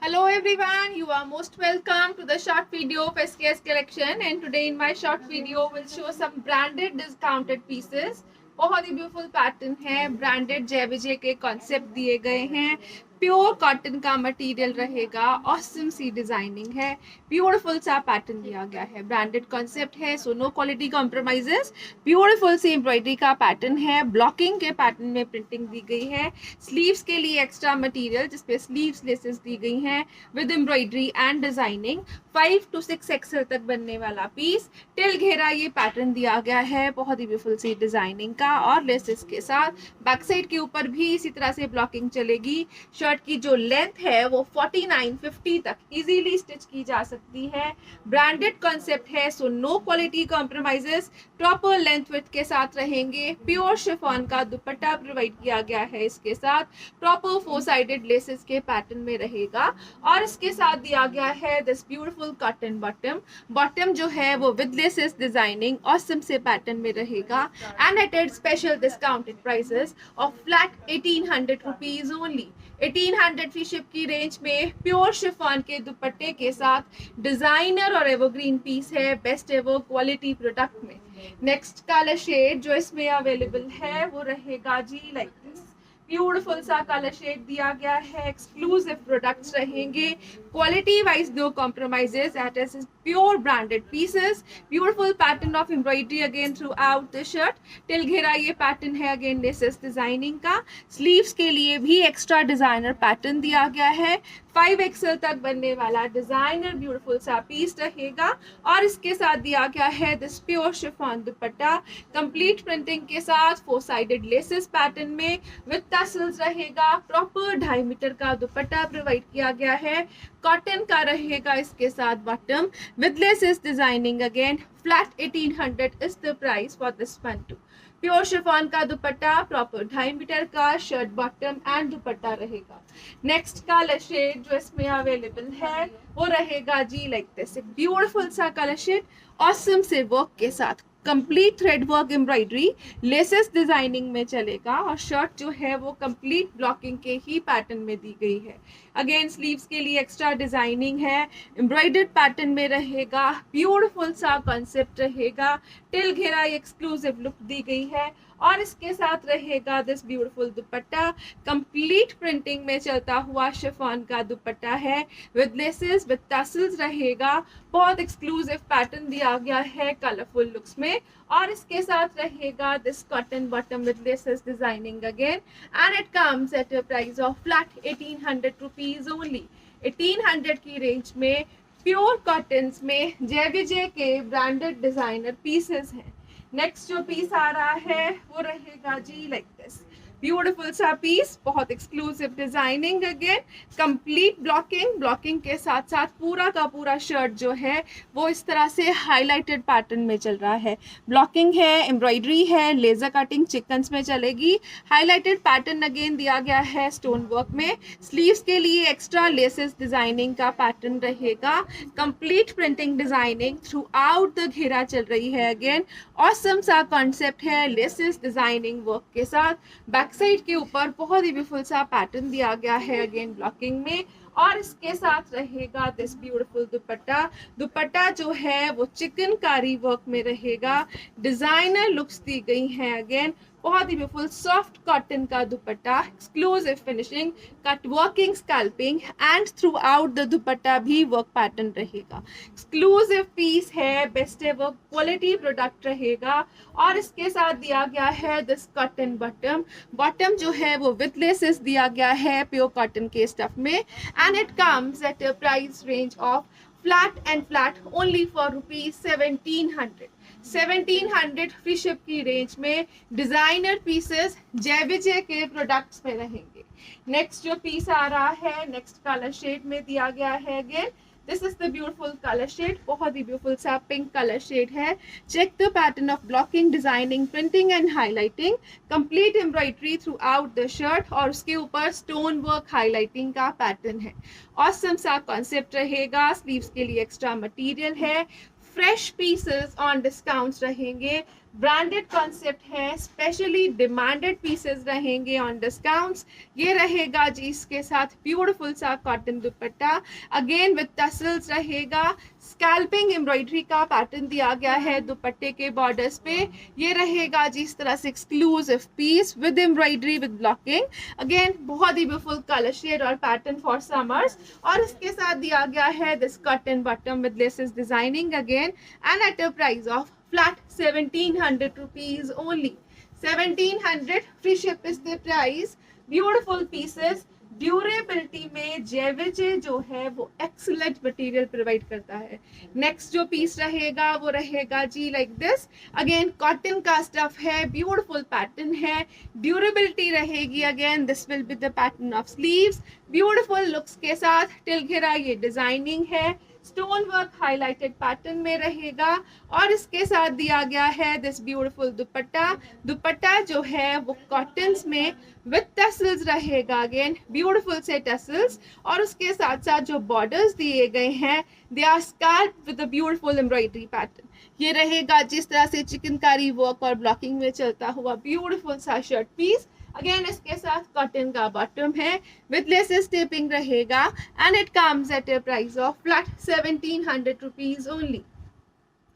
Hello everyone, you are most welcome to the short video of SKS collection, and today in my short video will show some branded discounted pieces. बहुत ही beautiful pattern है, branded Jai Vijay के concept दिए गए हैं, pure cotton का material रहेगा, awesome सी डिजाइनिंग है, ब्यूटीफुल सा पैटर्न दिया गया है, ब्रांडेड कॉन्सेप्ट है, so no quality compromises, beautiful सी एम्ब्रॉयडरी का पैटर्न है, ब्लॉकिंग के पैटर्न में प्रिंटिंग दी गई है, स्लीव्स के लिए एक्स्ट्रा मटेरियल जिसपे स्लीव्स लेसेस दी गई हैं with embroidery and designing, 5 to 6 Excel तक बनने वाला पीस, टिल घेरा ये पैटर्न दिया गया है, बहुत ही ब्यूटीफुल सी डिजाइनिंग का और लेसेस के साथ। बैक साइड के ऊपर भी इसी तरह से ब्लॉकिंग चलेगी। शर्ट की जो लेंथ है वो 49-50 तक इजीली स्टिच की जा सकती है। ब्रांडेड कॉन्सेप्ट है, so no quality compromises, proper length width के साथ रहेंगे। प्योर शिफॉन का दुपट्टा प्रोवाइड किया गया है, इसके साथ प्रॉपर 4 साइडेड लेसेस के पैटर्न में रहेगा और इसके साथ दिया गया है this beautiful cotton bottom. Bottom जो है वो विद लेसेस डिजाइनिंग ऑसम से पैटर्न में रहेगा and at at special discounted prices of flat 1800 rupees only. 1800 free ship की रेंज में प्योर शिफॉन के दुपट्टे के साथ डिजाइनर और एवरग्रीन पीस है, बेस्ट एवर क्वालिटी प्रोडक्ट में। नेक्स्ट कलर शेड जो इसमें अवेलेबल है वो रहेगा जी लाइक दिस, ब्यूटीफुल सा कलर शेड दिया गया है, एक्सक्लूसिव प्रोडक्ट्स रहेंगे, quality wise no compromises, at is pure branded pieces, beautiful pattern of embroidery again throughout the shirt, till घेरा ये पैटर्न है अगेन लेसेस डिजाइनिंग का। स्लीव्स के लिए भी एक्स्ट्रा डिजाइनर पैटर्न दिया गया है, 5 एक्सेल तक बनने वाला डिजाइनर ब्यूटीफुल सा पीस रहेगा और इसके साथ दिया गया है this pure chiffon dupatta, complete printing के साथ 4 साइडेड लेसेस पैटर्न में विद टसल्स रहेगा। प्रॉपर 2.5 मीटर का दुपट्टा प्रोवाइड किया गया है, कॉटन का रहेगा इसके साथ bottom with laces designing again. Flat 1800 is the price for this one two. Pure chiffon का दुपट्टा, प्रॉपर 2.5 मीटर का शर्ट बॉटम एंड दुपट्टा रहेगा। नेक्स्ट कलर शेड जो इसमें अवेलेबल है वो रहेगा जी लाइक दिस, ब्यूटीफुल सा कलर शेड ऑसम से वर्क के साथ, complete thread work embroidery laces designing में चलेगा और शर्ट जो है वो कंप्लीट ब्लॉकिंग के ही पैटर्न में दी गई है। अगेन स्लीव्स के लिए एक्स्ट्रा डिजाइनिंग है, एम्ब्रॉयडर्ड पैटर्न में रहेगा, ब्यूटीफुल सा कॉन्सेप्ट रहेगा, टिल घेरा एक्सक्लूसिव लुक दी गई है और इसके साथ रहेगा this beautiful dupatta, complete printing में चलता हुआ शिफॉन का दुपट्टा है विद लेसेस विद टसल्स रहेगा, बहुत एक्सक्लूसिव पैटर्न दिया गया है कलरफुल लुक्स में और इसके साथ रहेगा this cotton bottom with laces designing again and it comes at a price of flat 1800 rupees only. 1800 की रेंज में प्योर कॉटन्स में जय विजय के ब्रांडेड डिजाइनर पीसेस हैं। नेक्स्ट जो पीस आ रहा है वो रहेगा जी लाइक दिस, ब्यूटीफुल सा पीस, बहुत exclusive designing again, complete blocking के साथ साथ पूरा का पूरा शर्ट जो है वो इस तरह से हाईलाइटेड पैटर्न में चल रहा है, ब्लॉकिंग है, एम्ब्रॉयडरी है, लेजर कटिंग चिकन्स में चलेगी, हाईलाइटेड पैटर्न अगेन दिया गया है स्टोन वर्क में। स्लीव्स के लिए एक्स्ट्रा लेसेस डिजाइनिंग का पैटर्न रहेगा, complete printing designing through out the घेरा चल रही है अगेन, ऑसम सा कॉन्सेप्ट है लेसेस डिजाइनिंग वर्क के साथ। बैक साइड के ऊपर बहुत ही ब्यूटीफुल सा पैटर्न दिया गया है अगेन ब्लॉकिंग में और इसके साथ रहेगा दिस ब्यूटीफुल दुपट्टा। दुपट्टा जो है वो चिकनकारी वर्क में रहेगा, डिजाइनर लुक्स दी गई हैं अगेन, बहुत ही ब्यूटीफुल सॉफ्ट कॉटन का dupatta, exclusive finishing, cut working, scalping and throughout the dupatta भी वर्क पैटर्न रहेगा। एक्सक्लूसिव पीस है, बेस्ट एवर क्वालिटी प्रोडक्ट रहेगा और इसके साथ दिया गया है दिस कॉटन बॉटम। बॉटम जो है वो विद लेसेस दिया गया है प्योर कॉटन के स्टफ में and it comes at a price range of flat and flat only for rupees 1700। 1700 free ship की रेंज में डिजाइनर पीसेस जय विजय के प्रोडक्ट्स में रहेंगे। नेक्स्ट जो पीस आ रहा है नेक्स्ट कलर शेड में दिया गया है again, this is the beautiful colour shade, बहुत ही ब्यूटीफुल सा पिंक कलर शेड है। Check the pattern of blocking, designing, printing and highlighting, complete embroidery throughout the shirt और उसके ऊपर स्टोन वर्क हाईलाइटिंग का पैटर्न है। ऑसम सा कॉन्सेप्ट रहेगा, स्लीव्स के लिए एक्स्ट्रा मटेरियल है, फ्रेश पीसेस ऑन डिस्काउंट्स रहेंगे, ब्रांडेड कॉन्सेप्ट है, स्पेशली डिमांडेड पीसेस रहेंगे ऑन डिस्काउंट्स। ये रहेगा जी इसके साथ ब्यूटीफुल सा cotton dupatta, again with tassels रहेगा। स्कैल्पिंग एम्ब्रॉयडरी का पैटर्न दिया गया है दुपट्टे के बॉर्डर्स पे। ये रहेगा जी इस तरह से exclusive peace with embroidery with blocking. Again बहुत ही ब्यूटीफुल कलर शेड और पैटर्न फॉर समर्स। और इसके साथ दिया गया है this cotton bottom with laces designing again, and eight a price of flat 1700 rupees only. 1700 free ship is the price. Beautiful pieces. Durability में जेविजे जो है वो एक्सीलेंट मटेरियल प्रोवाइड करता है। नेक्स्ट जो पीस रहेगा वो रहेगा जी लाइक दिस, अगेन कॉटन का स्टफ है, ब्यूटीफुल पैटर्न है, ड्यूरेबिलिटी रहेगी। Again this will be the pattern of sleeves, beautiful looks के साथ टिल घेरा ये डिजाइनिंग है, स्टोन वर्क हाईलाइटेड पैटर्न में रहेगा। और इसके साथ दिया गया है दिस ब्यूटीफुल दुपट्टा। दुपट्टा जो है वो कॉटन्स में विद टसल्स रहेगा, अगेन ब्यूटीफुल से टसल्स। और उसके साथ साथ जो बॉर्डर्स दिए गए हैं they are scalloped with a beautiful embroidery pattern. ये रहेगा जिस तरह से चिकनकारी वर्क और ब्लॉकिंग में चलता हुआ ब्यूटीफुल सा शर्ट पीस। अगेन इसके साथ कॉटन का बॉटम है विद लेसेस टेपिंग रहेगा, and it comes at a price of flat 1700 rupees only.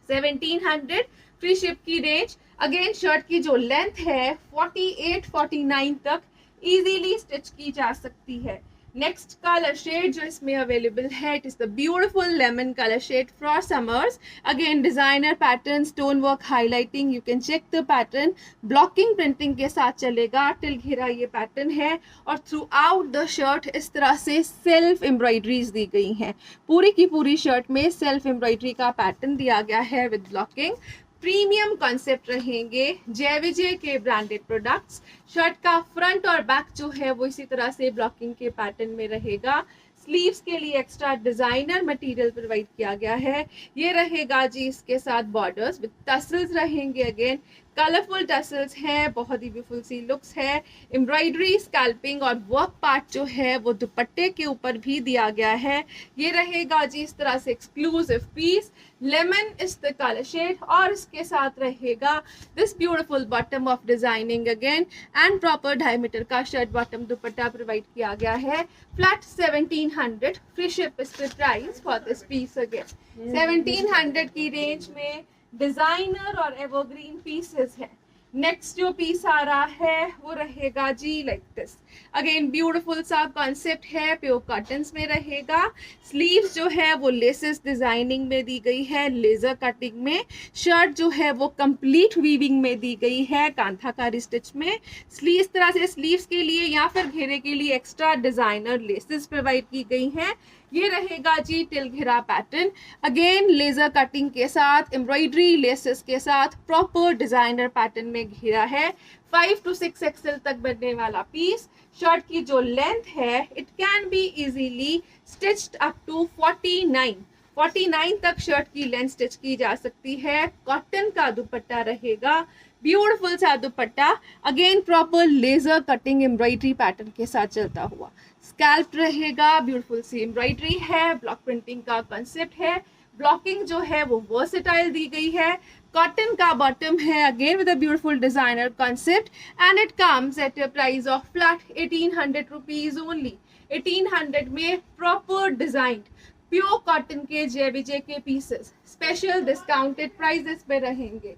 1700 free ship की रेंज। अगेन शर्ट की जो लेंथ है 48-49 तक इजीली स्टिच की जा सकती है। नेक्स्ट कलर शेड जो इसमें अवेलेबल है it is the beautiful lemon colour shade for summers. Again designer pattern, stone work highlighting, you can check the pattern, blocking printing के साथ चलेगा, टिल घेरा ये पैटर्न है। और थ्रू आउट द शर्ट इस तरह से सेल्फ एम्ब्रॉयडरीज दी गई हैं। पूरी की पूरी शर्ट में सेल्फ एम्ब्रॉयडरी का पैटर्न दिया गया है विद ब्लॉकिंग। प्रीमियम कॉन्सेप्ट रहेंगे जेविजे के ब्रांडेड प्रोडक्ट्स। शर्ट का फ्रंट और बैक जो है वो इसी तरह से ब्लॉकिंग के पैटर्न में रहेगा। स्लीव्स के लिए एक्स्ट्रा डिजाइनर मटेरियल प्रोवाइड किया गया है। ये रहेगा जी इसके साथ बॉर्डर्स विद टसल्स रहेंगे, अगेन कलरफुल टसल्स हैं, बहुत ही ब्यूटीफुल सी लुक्स है। एम्ब्रॉयडरी, स्कैल्पिंग और वर्क पार्ट जो है वो दुपट्टे के ऊपर भी दिया गया है। ये रहेगा जी इस तरह से exclusive piece, lemon is the colour shade. और इसके साथ रहेगा this beautiful bottom of designing again, and proper diameter का शर्ट बॉटम दुपट्टा प्रोवाइड किया गया है। Flat 1700 free ship is the price for this piece. Again 1700 की रेंज में डिजाइनर और एवरग्रीन पीसेस है। नेक्स्ट जो पीस आ रहा है वो रहेगा जी लाइक दिस, अगेन ब्यूटीफुल सा कॉन्सेप्ट है, प्योर कॉटन्स में रहेगा। स्लीव्स जो है वो लेसेस डिजाइनिंग में दी गई है, लेजर कटिंग में। शर्ट जो है वो कंप्लीट वीविंग में दी गई है, कांथाकारी स्टिच में। स्लीव इस तरह से स्लीव्स के लिए या फिर घेरे के लिए एक्स्ट्रा डिजाइनर लेसेस प्रोवाइड की गई हैं। ये रहेगा जी टिल घेरा पैटर्न, अगेन लेजर कटिंग के साथ, एम्ब्रॉयडरी लेसेस के साथ प्रॉपर डिजाइनर पैटर्न में घेरा है। 5 to 6 एक्सेल तक बनने वाला पीस। शर्ट की जो लेंथ है it can be easily stitched up to 49 तक शर्ट की लेंथ स्टिच की जा सकती है। कॉटन का दुपट्टा रहेगा, ब्यूटीफुल सा dupatta, again proper laser cutting embroidery pattern के साथ चलता हुआ। स्कैल्प रहेगा, ब्यूटीफुल सी एम्ब्रॉयडरी है, ब्लॉक प्रिंटिंग का कंसेप्ट है। ब्लॉकिंग जो है वो वर्सेटाइल दी गई है। कॉटन का बॉटम है, again with a beautiful designer concept, and it comes at a price of flat 1800 rupees only. 1800 में प्रॉपर डिजाइन प्योर कॉटन के जेविजे के पीसेस स्पेशल डिस्काउंटेड प्राइजेस पे रहेंगे।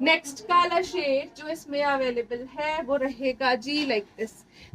नेक्स्ट कलर शेड जो इसमें अवेलेबल है वो रहेगा जी लाइक दिस,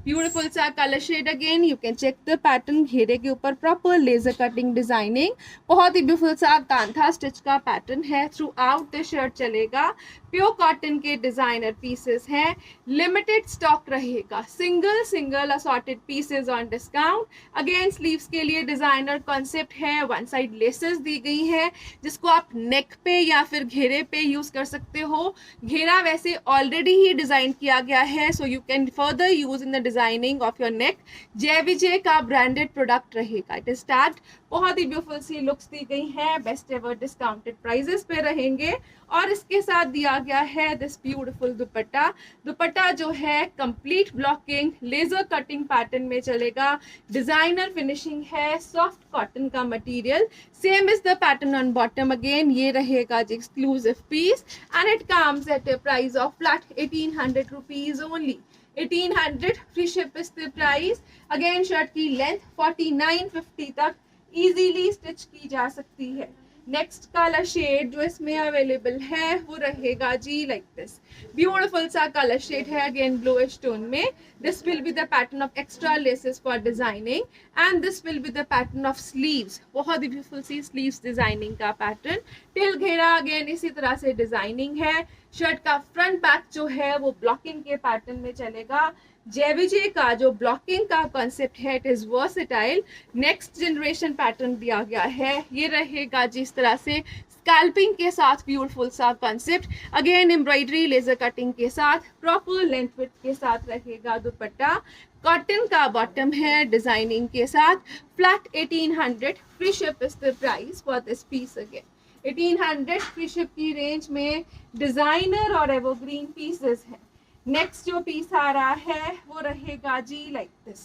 ब्यूटीफुल सा colour shade, again you can check the pattern, घेरे के ऊपर प्रॉपर लेजर कटिंग डिजाइनिंग, बहुत ही ब्यूटीफुल सा कांथा स्टिच का पैटर्न है, थ्रू आउट द शर्ट चलेगा। प्योर कॉटन के डिजाइनर पीसेस हैं, लिमिटेड स्टॉक रहेगा, single assorted pieces on discount. Again sleeves के लिए डिजाइनर कॉन्सेप्ट है, वन साइड लेसेस दी गई है जिसको आप नेक पे या फिर घेरे पे यूज कर सकते हो। घेरा वैसे ऑलरेडी ही डिजाइन किया गया है, so you can further use in the designing of your neck. JVJ का ब्रांडेड प्रोडक्ट रहेगा, इट इज स्टार्ट, बहुत ही ब्यूटीफुल सी लुक्स दी गई हैं, बेस्ट एवर डिस्काउंटेड प्राइजेस पे रहेंगे। और इसके साथ दिया गया है दिस ब्यूटीफुल दुपट्टा। दुपट्टा जो है complete blocking laser cutting pattern में चलेगा, डिजाइनर फिनिशिंग है, सॉफ्ट कॉटन का material. Same is the pattern on bottom. Again ये रहेगा जी exclusive piece and it comes at a price of flat 1800 rupees only. 1800 free ship is the price. Again shirt की length 49-50 तक easily stitch की जा सकती है। नेक्स्ट कलर शेड जो इसमें अवेलेबल है वो रहेगा जी लाइक दिस। ब्यूटीफुल सा कलर शेड है, अगेन ब्लूइश टोन में। This will be the pattern of extra laces for designing and this will be the pattern of sleeves. बहुत ही ब्यूटीफुल सी स्लीव्स डिजाइनिंग का पैटर्न। टिल घेरा again इसी तरह से डिजाइनिंग है। शर्ट का फ्रंट बैक जो है वो ब्लॉकिंग के पैटर्न में चलेगा। जेविजे का जो ब्लॉकिंग का कॉन्सेप्ट है it is versatile. Next generation pattern दिया गया है, ये रहेगा जिस तरह से स्कैल्पिंग के साथ ब्यूटीफुल सा concept. Again embroidery laser cutting के साथ प्रॉपर लेंथ विड्थ के साथ रहेगा दुपट्टा। कॉटन का बॉटम है डिजाइनिंग के साथ। Flat 1800 free ship is the price for this piece. Again 1800 free ship की रेंज में डिजाइनर और एवरग्रीन पीसेस है। नेक्स्ट जो पीस आ रहा है वो रहेगा जी लाइक दिस।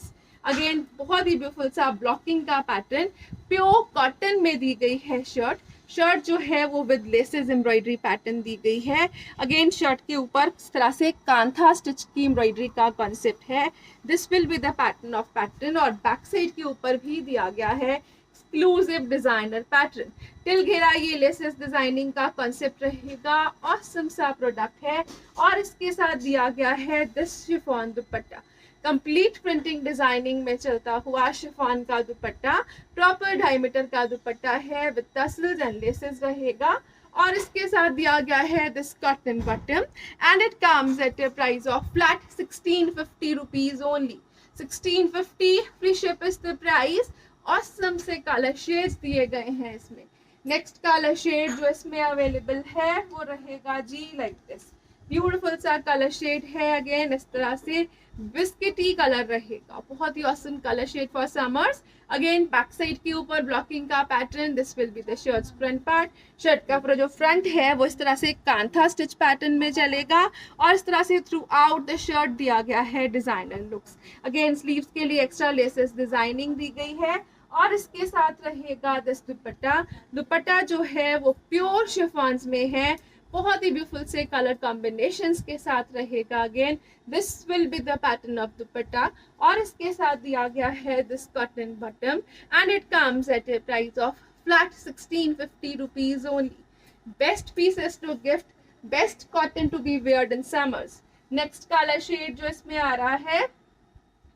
अगेन बहुत ही ब्यूटीफुल सा ब्लॉकिंग का पैटर्न, प्योर कॉटन में दी गई है शर्ट। शर्ट जो है वो विद लेसेस एम्ब्रॉयडरी पैटर्न दी गई है। अगेन शर्ट के ऊपर इस तरह से कांथा स्टिच की एम्ब्रॉयडरी का कॉन्सेप्ट है। This will be the pattern of pattern और बैक साइड के ऊपर भी दिया गया है एक्सक्लूसिव डिजाइनर पैटर्न। टिल घेरा ये लेसेस डिजाइनिंग का कॉन्सेप्ट रहेगा। ऑसम सा प्रोडक्ट है और इसके साथ दिया गया है this chiffon dupatta. Complete printing designing में चलता हुआ शिफॉन का दुपट्टा, प्रॉपर 2.5 मीटर का दुपट्टा है विद टसल्स एंड लेसेस रहेगा। और इसके साथ दिया गया है this cotton bottom and it comes at a price of flat 1650 rupees only. 1650 free ship is the price. Awesome से कलर शेड्स दिए गए हैं इसमें। नेक्स्ट कलर शेड जो इसमें अवेलेबल है वो रहेगा जी लाइक दिस। ब्यूटीफुल सा कलर शेड है, अगेन इस तरह से बिस्किटी कलर रहेगा। बहुत ही awesome colour shade for summers. Again back side के ऊपर ब्लॉकिंग का pattern. This will be the shirt's front part. Shirt का पूरा जो फ्रंट है वो इस तरह से कांथा स्टिच पैटर्न में चलेगा और इस तरह से थ्रू आउट द शर्ट दिया गया है डिजाइनर लुक्स। अगेन स्लीव्स के लिए एक्स्ट्रा लेसेस डिजाइनिंग दी गई है और इसके साथ रहेगा दिस दुपट्टा। दुपट्टा जो है वो प्योर शिफॉन्स में है, बहुत ही ब्यूटीफुल से कलर कॉम्बिनेशंस के साथ रहेगा। Again this will be the pattern of dupatta और इसके साथ दिया गया है this cotton bottom and it comes at a price of flat 1650 rupees only. Best pieces to gift, best cotton to be weared in summers. Next colour shade जो इसमें आ रहा है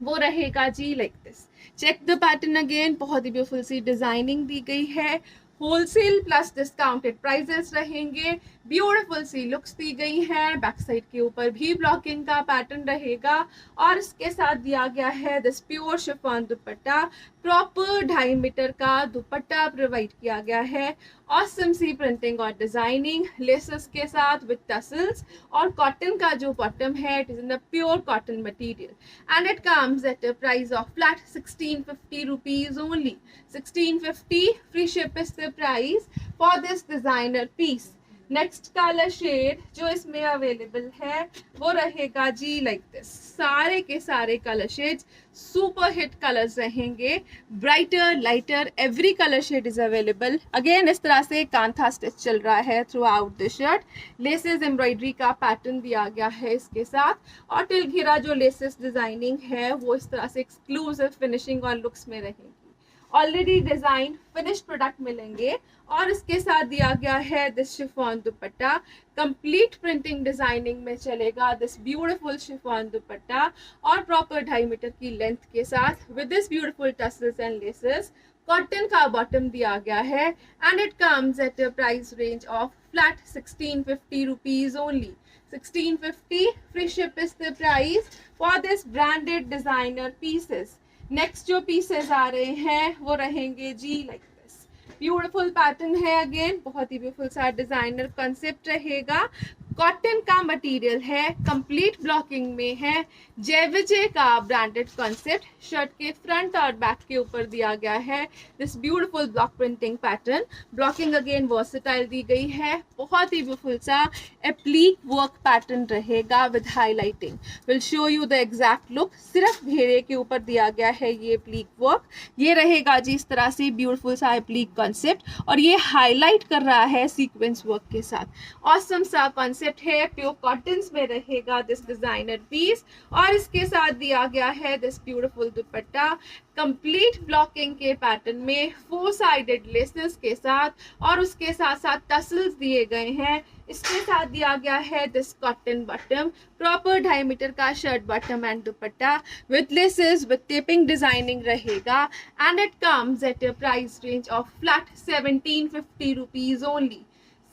वो रहेगा जी like this. Check the pattern again, बहुत ही ब्यूटीफुल सी डिजाइनिंग दी गई है। होलसेल प्लस डिस्काउंटेड प्राइजेस रहेंगे। ब्यूटीफुल सी लुक्स दी गई हैं। बैक साइड के ऊपर भी ब्लॉकिंग का पैटर्न रहेगा और इसके साथ दिया गया है this pure chiffon dupatta. Proper 2.5 metre का दुपट्टा प्रोवाइड किया गया है। ऑसम सी प्रिंटिंग और डिजाइनिंग लेसेस के साथ विद टसल्स और कॉटन का जो बॉटम है it is in the pure cotton material and it comes at a price of flat 1650 rupees only. 1650 free ship is the price for this designer piece. Next colour shade जो इसमें available है वो रहेगा जी like this. सारे के सारे colour shades super hit colours रहेंगे। Brighter lighter every colour shade is available. Again इस तरह से कांथा स्टिच चल रहा है throughout the shirt. Laces embroidery का पैटर्न दिया गया है इसके साथ और टिल घेरा जो लेसेस डिजाइनिंग है वो इस तरह से एक्सक्लूसिव फिनिशिंग और लुक्स में रहेगी। ऑलरेडी डिजाइन फिनिश प्रोडक्ट मिलेंगे और इसके साथ दिया गया है this chiffon dupatta. Complete printing designing में चलेगा दिस ब्यूटीफुल शिफॉन दुपट्टा और प्रॉपर 2.5 मीटर की लेंथ के साथ with this beautiful tassels and laces. Cotton का बॉटम दिया गया है and it comes at a price range of flat 1650 rupees only. 1650 free ship is the price for this branded designer pieces. Next जो pieces आ रहे हैं वो रहेंगे जी लाइक दिस। ब्यूटीफुल पैटर्न है, अगेन बहुत ही ब्यूटीफुल सा डिजाइनर कंसेप्ट रहेगा। कॉटन का मटेरियल है, कंप्लीट ब्लॉकिंग में है, जेविजे का ब्रांडेड कॉन्सेप्ट शर्ट के फ्रंट और बैक के ऊपर दिया गया है। This beautiful block printing pattern, blocking again versatile दी गई है, बहुत ही ब्यूटीफुल सा एप्लीक वर्क पैटर्न रहेगा with highlighting. Will show you the exact look. सिर्फ घेरे के ऊपर दिया गया है ये एप्लीक वर्क, ये रहेगा जी इस तरह से ब्यूटीफुल सा एप्लीक कॉन्सेप्ट, और ये हाईलाइट कर रहा है सीक्वेंस वर्क के साथ। ऑसम सा कॉन्सेप्ट है, प्योर कॉटन में रहेगा दिस डिजाइनर पीस, और इसके साथ दिया गया है this beautiful dupatta complete blocking के पैटर्न में 4 साइडेड लेसेस के साथ, और उसके साथ साथ टसल्स दिए गए हैं। इसके साथ दिया गया है this cotton bottom, proper 2.5 metre का shirt bottom and dupatta with laces with taping designing रहेगा, and it comes at a price range of flat 1750 rupees only.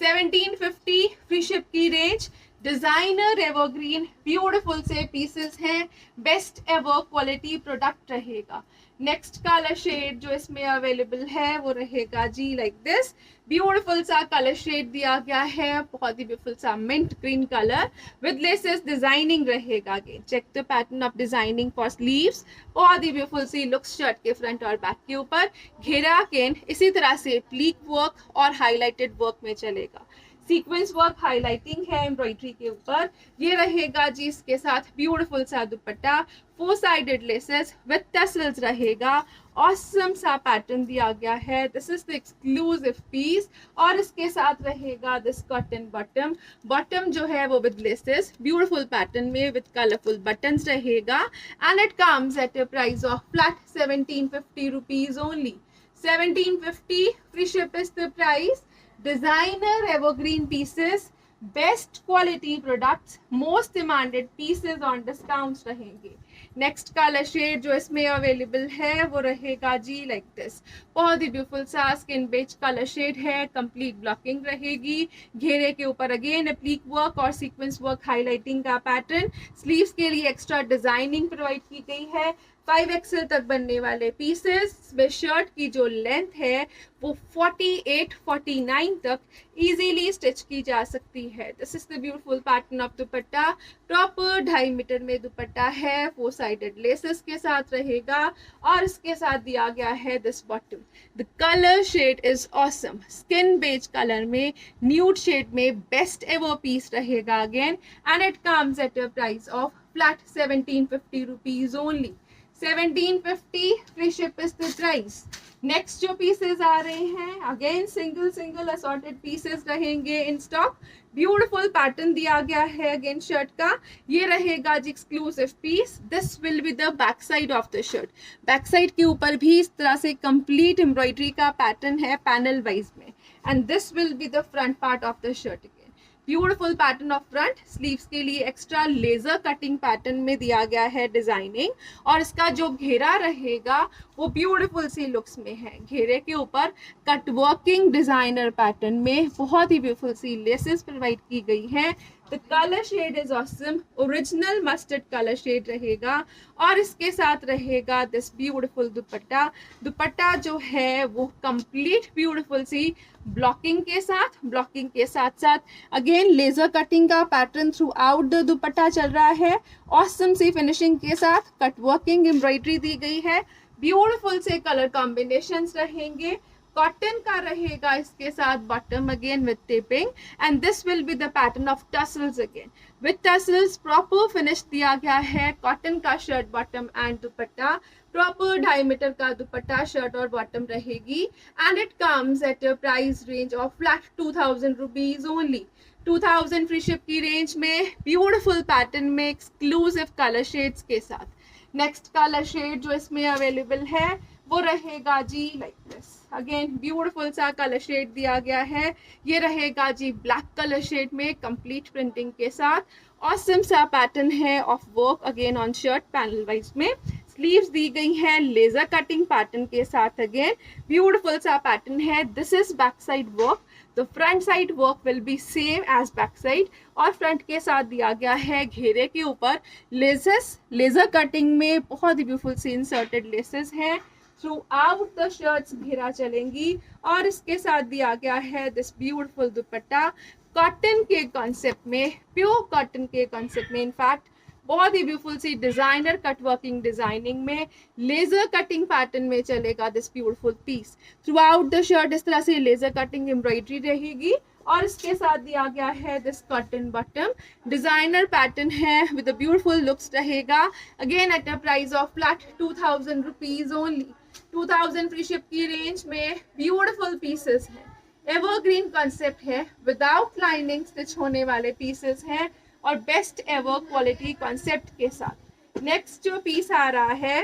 1750 free ship की रेंज। डिजाइनर एवरग्रीन ब्यूटीफुल से पीसेस हैं, best ever quality product रहेगा। Next colour shade जो इसमें available है वो रहेगा जी लाइक दिस, ब्यूटीफुल सा कलर शेड दिया गया है, बहुत ही ब्यूटीफुल सा mint green colour with laces designing रहेगा। Again check the pattern of designing for sleeves, बहुत ही ब्यूटीफुल सी लुक्स शर्ट के फ्रंट और बैक के ऊपर। घेरा अगेन इसी तरह से प्लीक वर्क और हाईलाइटेड वर्क में चलेगा। सीक्वेंस वर्क हाईलाइटिंग है एम्ब्रॉयडरी के ऊपर। ये रहेगा जी इसके साथ ब्यूटीफुल सा dupatta, 4 sided laces with tassels रहेगा। ऑसम सा पैटर्न दिया गया है, this is the exclusive piece, और इसके साथ रहेगा दिस कॉटन बॉटम। बॉटम जो है वो विद लेसेस ब्यूटीफुल पैटर्न में विद कलरफुल बटन्स रहेगा, and it comes at a price of flat 1750 rupees only. 1750 free ship is the price. Designer evergreen pieces, best quality products, most demanded pieces on discounts रहेंगे। Next colour shade जो इसमें available है वो रहेगा जी like this, बहुत ही beautiful सा स्किन बेज कलर शेड है, कंप्लीट ब्लॉकिंग रहेगी। घेरे के ऊपर अगेन एप्लीक वर्क और सीक्वेंस वर्क हाईलाइटिंग का पैटर्न। स्लीव्स के लिए एक्स्ट्रा डिजाइनिंग प्रोवाइड की गई है। 5XL तक बनने वाले पीसेस में शर्ट की जो लेंथ है वो 48-49 तक इजीली स्टिच की जा सकती है। This is the beautiful pattern of dupatta, proper 2.5 metre में दुपट्टा है, 4 साइडेड लेसेस के साथ रहेगा, और इसके साथ दिया गया है this bottom. The colour shade is awesome, skin beige colour में, न्यूड शेड में, बेस्ट एवर पीस रहेगा again, and it comes at a price of flat 1750 rupees only. 1750 free ship is the price. Next जो pieces आ रहे हैं again single assorted pieces रहेंगे in stock. Beautiful pattern दिया गया है अगेन शर्ट का, ये रहेगा जी exclusive piece. This will be the back side of the shirt. Back side के ऊपर भी इस तरह से कंप्लीट एम्ब्रॉयडरी का पैटर्न है पैनल वाइज में, and this will be the front part of the shirt. Beautiful pattern of front. Sleeves के लिए एक्स्ट्रा लेजर कटिंग पैटर्न में दिया गया है डिजाइनिंग, और इसका जो घेरा रहेगा वो ब्यूटीफुल सी लुक्स में है। घेरे के ऊपर कट वर्किंग डिजाइनर पैटर्न में बहुत ही ब्यूटीफुल सी लेसेस प्रोवाइड की गई हैं। The colour shade is awesome, original mustard colour shade रहेगा, और इसके साथ रहेगा दिस ब्यूटीफुल दुपट्टा। दुपट्टा जो है वो कंप्लीट ब्यूटीफुल सी ब्लॉकिंग के साथ साथ अगेन लेजर कटिंग का पैटर्न थ्रू आउट द दुपट्टा चल रहा है। ऑसम सी फिनिशिंग के साथ कट वर्किंग एम्ब्रॉयडरी दी गई है, ब्यूटीफुल से कलर कॉम्बिनेशंस रहेंगे। कॉटन का रहेगा इसके साथ bottom again with taping, and this will be the pattern of tassels again with tassels. Proper finish दिया गया है कॉटन का shirt bottom and dupatta, proper 2.5 metre का दुपट्टा शर्ट और बॉटम रहेगी, and it comes at a price range of flat 2000 rupees only. 2000 free ship की range में beautiful pattern में एक्सक्लूसिव कलर शेड्स के साथ। नेक्स्ट कलर शेड जो इसमें अवेलेबल है वो रहेगा जी लाइक दिस, अगेन ब्यूटीफुल सा कलर शेड दिया गया है, ये रहेगा जी ब्लैक कलर शेड में कंप्लीट प्रिंटिंग के साथ। ऑसम सा पैटर्न है of work again on shirt panel wise में। स्लीव्स दी गई हैं लेजर कटिंग पैटर्न के साथ, अगेन ब्यूटीफुल सा पैटर्न है। This is back side work, the front side work will be same as back side, और फ्रंट के साथ दिया गया है घेरे के ऊपर लेसेस, लेजर कटिंग में बहुत ही ब्यूटीफुल सी इंसर्टेड लेसेस हैं। थ्रू आउट द शर्ट्स घेरा चलेंगी, और इसके साथ दिया गया है दिस ब्यूटीफुल दुपट्टा, कॉटन के कॉन्सेप्ट में, प्योर कॉटन के कॉन्सेप्ट में, इनफैक्ट बहुत ही ब्यूटीफुल सी डिजाइनर कट वर्किंग डिजाइनिंग में, लेजर कटिंग पैटर्न में चलेगा this beautiful piece. Throughout the shirt इस तरह से लेजर कटिंग एम्ब्रॉयडरी रहेगी और इसके साथ दिया गया है this cotton bottom, designer pattern है विद ब्यूटीफुल लुक्स रहेगा। Again eight a price of flat 2000 rupees only. 2000 free ship की रेंज में ब्यूटीफुल पीसेस है, एवरग्रीन कॉन्सेप्ट है, विदाउट लाइनिंग स्टिच होने वाले पीसेस हैं और बेस्ट एवर क्वालिटी कॉन्सेप्ट के साथ। नेक्स्ट जो पीस आ रहा है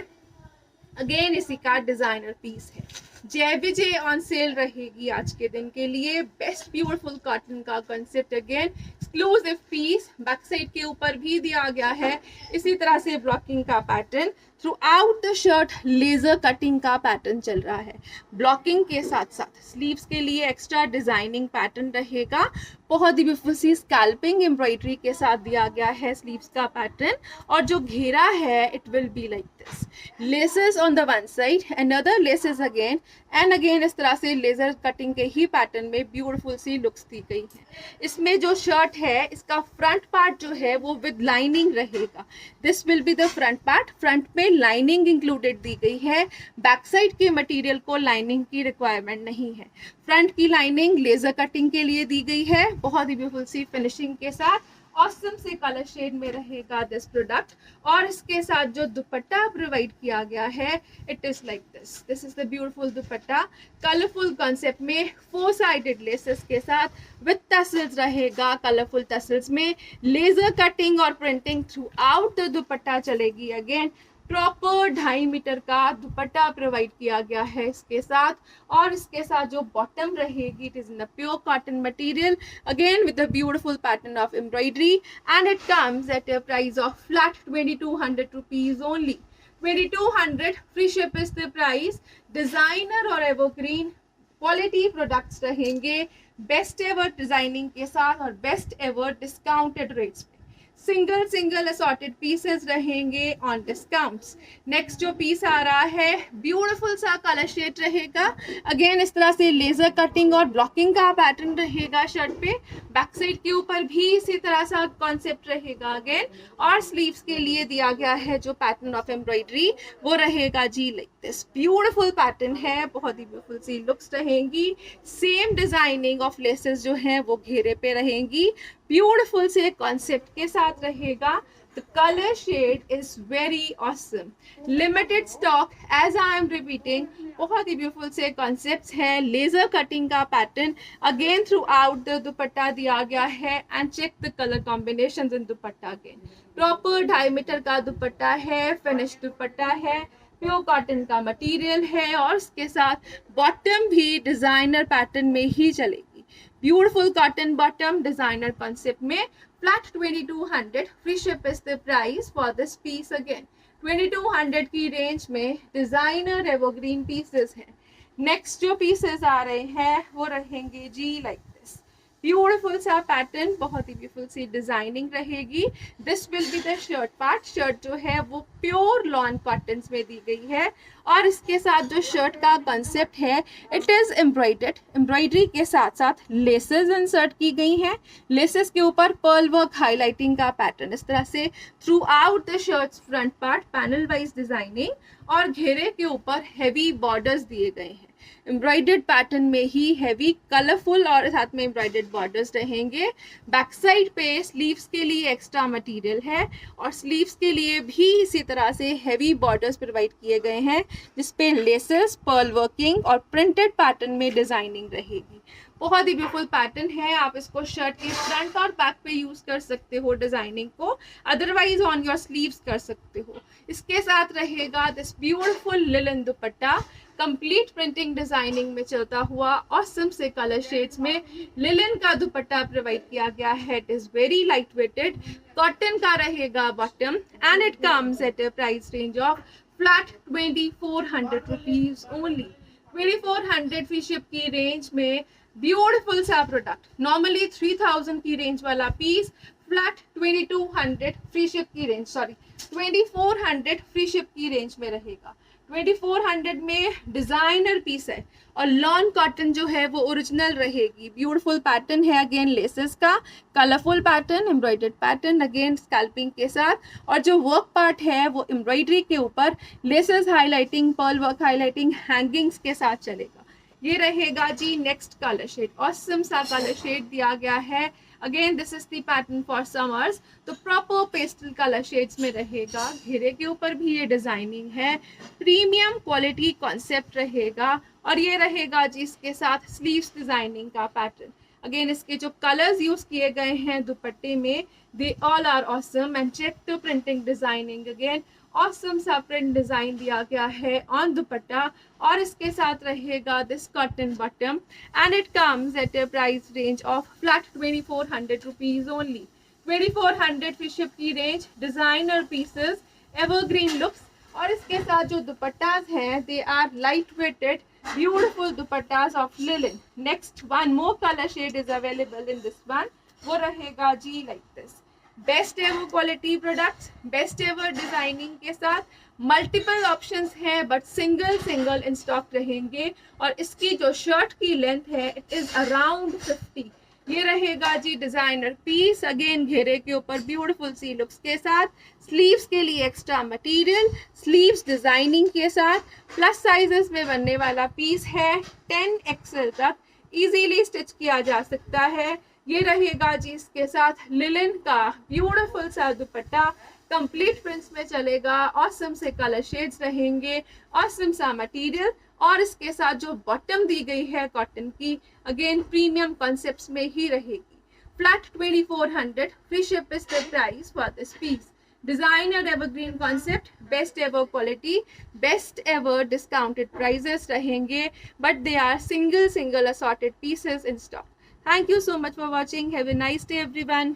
अगेन इसी का डिजाइनर पीस है, जय विजय ऑन सेल रहेगी आज के दिन के लिए। बेस्ट ब्यूटीफुल कॉटन का concept, again exclusive piece. Back side के ऊपर भी दिया गया है इसी तरह से ब्लॉकिंग का pattern. Throughout the shirt laser cutting का पैटर्न चल रहा है, ब्लॉकिंग के साथ साथ स्लीव्स के लिए एक्स्ट्रा डिजाइनिंग पैटर्न रहेगा। बहुत ही ब्यूटीफुल सी स्कैल्पिंग एम्ब्रॉयडरी के साथ दिया गया है स्लीव्स का पैटर्न और जो घेरा है it will be like this, laces on the one side and other laces again and again. इस तरह से लेजर कटिंग के ही पैटर्न में ब्यूटीफुल सी लुक्स दी गई है। इसमें जो शर्ट है इसका फ्रंट पार्ट जो है वो विद लाइनिंग रहेगा, this will be the front part. Front में लाइनिंग इंक्लूडेड दी गई है, बैक साइड के मटेरियल को लाइनिंग की रिक्वायरमेंट नहीं है। फ्रंट की लाइनिंग लेजर कटिंग के लिए दी गई है, बहुत ही ब्यूटीफुल सी फिनिशिंग के साथ। ऑसम से कलर शेड में रहेगा दिस प्रोडक्ट और इसके साथ जो दुपट्टा प्रोवाइड किया गया है it is like this, this is the beautiful dupatta, colourful concept में 4 साइडेड लेसेस के साथ विद टसल्स रहेगा। कलरफुल टसल्स में लेजर कटिंग और printing throughout the dupatta चलेगी। अगेन प्रॉपर 2.5 मीटर का दुपट्टा प्रोवाइड किया गया है इसके साथ और इसके साथ जो बॉटम रहेगी it is in the pure cotton material again with the beautiful pattern of embroidery and it comes at a price of flat 2200 rupees only. 2200 free ship is the price. Designer और evergreen quality products रहेंगे best ever designing के साथ और best ever discounted rates पे। Single assorted pieces रहेंगे on discounts. Next जो piece आ रहा है ब्यूटीफुल सा कलर शेड रहेगा, अगेन इस तरह से लेजर कटिंग और ब्लॉकिंग का पैटर्न रहेगा शर्ट पे। बैक साइड के ऊपर भी इसी तरह सा कॉन्सेप्ट रहेगा अगेन और स्लीव्स के लिए दिया गया है जो पैटर्न ऑफ एम्ब्रॉयडरी वो रहेगा जी लाइक दिस। ब्यूटीफुल पैटर्न है, बहुत ही ब्यूटीफुल सी लुक्स रहेंगी। सेम डिजाइनिंग ऑफ लेसेस जो है वो घेरे पे रहेंगी, ब्यूटीफुल से कॉन्सेप्ट के साथ रहेगा। The color shade is very awesome. Limited stock as I am repeating. बहुत ही ब्यूटीफुल से कॉन्सेप्ट्स हैं, लेजर कटिंग का pattern again throughout the dupatta दिया गया है and check the colour combinations in dupatta again. Proper 2.5 metre का दुपट्टा है, फिनिश दुपट्टा है, प्योर कॉटन का मटेरियल है और इसके साथ बॉटम भी डिजाइनर पैटर्न में ही चलेगी। Beautiful cotton bottom designer concept में flat 2200 free ship is the price for this piece. Again 2200 की रेंज में डिजाइनर एवरग्रीन पीसेस हैं। नेक्स्ट जो पीसेस आ रहे हैं वो रहेंगे जी लाइक दिस, ब्यूटीफुल सा पैटर्न, बहुत ही ब्यूटीफुल सी डिजाइनिंग रहेगी। This will be the shirt part. Shirt जो है वो प्योर लॉन कॉटन में दी गई है और इसके साथ जो शर्ट का कंसेप्ट है इट इज एम्ब्रॉयडर्ड। एम्ब्रॉयडरी के साथ साथ लेसेस इंसर्ट की गई हैं, लेसेस के ऊपर पर्ल वर्क हाईलाइटिंग का पैटर्न इस तरह से through out the shirt's front part panel wise designing और घेरे के ऊपर हैवी बॉर्डर्स दिए गए हैं। एम्ब्रॉयडर्ड पैटर्न में ही हैवी कलरफुल और साथ में एम्ब्रॉयडर्ड बॉर्डर्स रहेंगे। बैक साइड पे स्लीव्स के लिए एक्स्ट्रा मटेरियल है और स्लीव्स के लिए भी इसी तरह से हैवी बॉर्डर्स प्रोवाइड किए गए हैं जिसपे लेसेस, पर्ल वर्किंग और प्रिंटेड पैटर्न में डिजाइनिंग रहेगी। बहुत ही ब्यूटीफुल पैटर्न है, आप इसको शर्ट के फ्रंट और बैक पे यूज कर सकते हो डिजाइनिंग को, अदरवाइज ऑन योर स्लीव्स कर सकते हो। इसके साथ रहेगा this beautiful linen dupatta, complete printing designing में चलता हुआ ऑसम से कलर शेड्स में लिलन का दुपट्टा प्रोवाइड किया गया है। It is very light weighted, cotton का रहेगा bottom and it comes at a price range of flat 2400 rupees only. 2400 free ship की रेंज में ब्यूटीफुल सा प्रोडक्ट, नॉर्मली 3000 की रेंज वाला पीस फ्लैट 2200 फ्री शिप की रेंज 2400 फ्री शिप की range में रहेगा। 2400 में डिजाइनर पीस है और लॉन कॉटन जो है वो ओरिजिनल रहेगी। ब्यूटीफुल पैटर्न है, अगेन लेसेस का colourful pattern, embroidered pattern, again scalloping के साथ, और जो वर्क पार्ट है वो एम्ब्रॉयडरी के ऊपर laces highlighting, pearl work highlighting, hangings के साथ चलेगा। ये रहेगा जी नेक्स्ट कलर शेड, ऑसम सा कलर शेड दिया गया है। Again this is the pattern for summers, तो प्रॉपर पेस्टल कलर शेड्स में रहेगा। घेरे के ऊपर भी ये डिजाइनिंग है, प्रीमियम क्वालिटी कॉन्सेप्ट रहेगा। और ये रहेगा जी इसके साथ स्लीव्स डिजाइनिंग का पैटर्न। अगेन इसके जो कलर्स यूज किए गए हैं दुपट्टे में, they all are awesome, and check to printing designing, again awesome सा प्रिंट डिजाइन दिया गया है ऑन दुपट्टा। और इसके साथ रहेगा this cotton bottom, and it comes at a price range of flat 2400 rupees only. 2400 free ship की range, designer pieces, evergreen looks. और इसके साथ जो दुपट्टास हैं they are light weighted beautiful dupattas of linen. Next one more colour shade is available in this one, वो रहेगा जी like this. Best ever quality products, best ever designing के साथ, मल्टीपल ऑप्शंस हैं but single single in stock रहेंगे। और इसकी जो शर्ट की लेंथ है इट इज अराउंड 50। ये रहेगा जी डिजाइनर पीस, अगेन घेरे के ऊपर ब्यूटीफुल सी लुक्स के साथ, स्लीव्स के लिए एक्स्ट्रा मटेरियल, स्लीव्स डिजाइनिंग के साथ, प्लस साइजेस में बनने वाला पीस है। 10 एक्सेल तक इजीली स्टिच किया जा सकता है। ये रहेगा जी इसके साथ लिलन का ब्यूटीफुल सा दुपट्टा, कंप्लीट प्रिंट्स में चलेगा, ऑसम से कलर शेड्स रहेंगे, ऑसम सा मटेरियल। और इसके साथ जो बॉटम दी गई है कॉटन की, अगेन प्रीमियम कॉन्सेप्ट्स में ही रहेगी। Flat 2400 free ship is the price for this piece. Designer evergreen concept, best ever quality, best ever discounted prices रहेंगे, but they are single assorted pieces in stock. Thank you so much for watching. Have a nice day everyone.